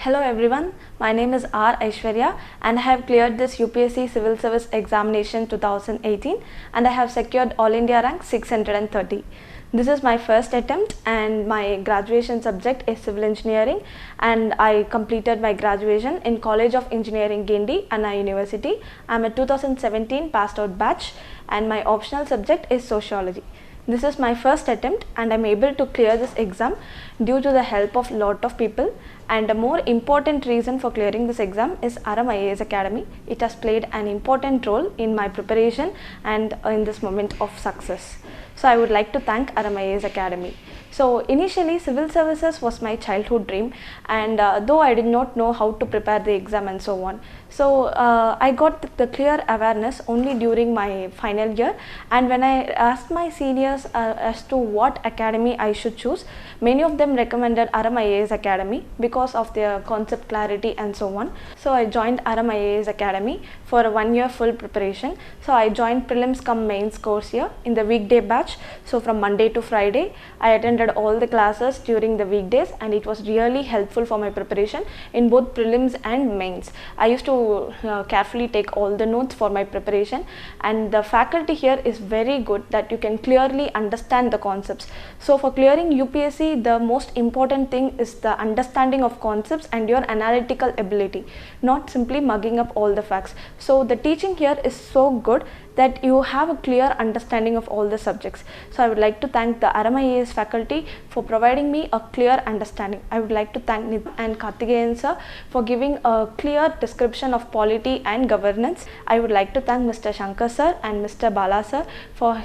Hello everyone, my name is R. Aishwarya and I have cleared this UPSC Civil Service Examination 2018 and I have secured All India rank 630. This is my first attempt and my graduation subject is Civil Engineering, and I completed my graduation in College of Engineering Guindy, Anna University. I am a 2017 passed out batch and my optional subject is Sociology. This is my first attempt and I am able to clear this exam due to the help of lot of people, and a more important reason for clearing this exam is Aram IAS Academy. It has played an important role in my preparation and in this moment of success. So I would like to thank Aram IAS Academy. So initially civil services was my childhood dream, and though I did not know how to prepare the exam and so on. So I got the clear awareness only during my final year, and when I asked my seniors as to what academy I should choose, many of them recommended Aram IAS Academy because of their concept clarity and so on. So I joined Aram IAS Academy for a 1 year full preparation. So I joined prelims cum mains course here in the weekday batch. So from Monday to Friday I attended all the classes during the weekdays, and it was really helpful for my preparation in both prelims and mains. I used to carefully take all the notes for my preparation, and the faculty here is very good that you can clearly understand the concepts. So for clearing UPSC, the most important thing is the understanding of concepts and your analytical ability, not simply mugging up all the facts. So the teaching here is so good that you have a clear understanding of all the subjects. So I would like to thank the Aram IAS faculty for providing me a clear understanding. I would like to thank Nidhi and Karthikeyan sir for giving a clear description of polity and governance. I would like to thank Mr. Shankar sir and Mr. Bala sir for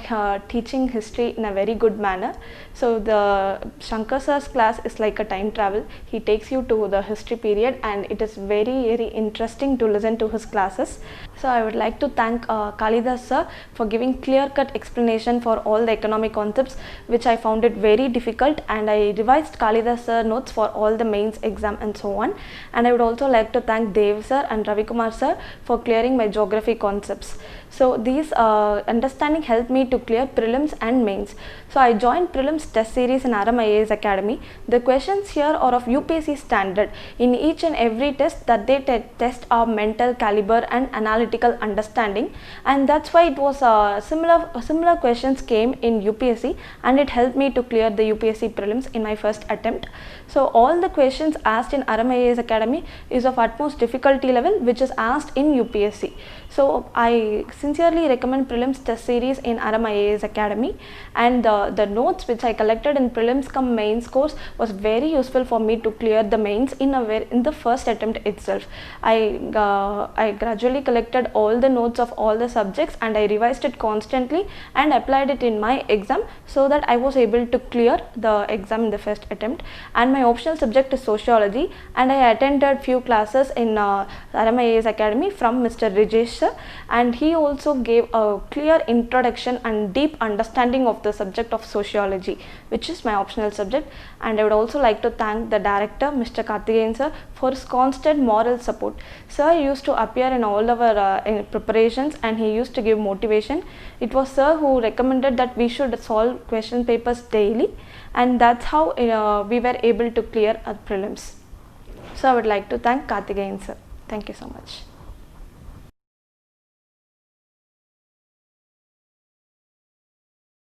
teaching history in a very good manner. So the Shankar sir's class is like a time travel. He takes you to the history period and it is very interesting to listen to his classes. So I would like to thank Kalidas sir for giving clear-cut explanation for all the economic concepts, which I found it very difficult, and I revised Kalidas sir notes for all the mains exam and so on. And I would also like to thank Dev sir and Ravi Kumar sir for clearing my geography concepts. So these understanding helped me to clear prelims and mains. So I joined prelims test series in Aram IAS Academy. The questions here are of UPSC standard. In each and every test that they test our mental caliber and analytical understanding, and that's why it was similar questions came in UPSC, and it helped me to clear the UPSC prelims in my first attempt. So all the questions asked in Aram IAS Academy is of utmost difficulty level, which is asked in UPSC. So I sincerely recommend prelims test series in Aram IAS Academy, and the notes which I collected in prelims cum mains course was very useful for me to clear the mains in the first attempt itself. I gradually collected all the notes of all the subjects and I revised it constantly and applied it in my exam, so that I was able to clear the exam in the first attempt. And my optional subject is Sociology, and I attended few classes in Aram IAS Academy from Mr. Rijesh sir, and he also gave a clear introduction and deep understanding of the subject of Sociology, which is my optional subject. And I would also like to thank the director, Mr. Karthikeyan sir, for his constant moral support. Sir used to appear in all our preparations and he used to give motivation. It was sir who recommended that we should solve question papers daily, and that's how we were able to clear our prelims. So I would like to thank Karthikeyan sir. Thank you so much.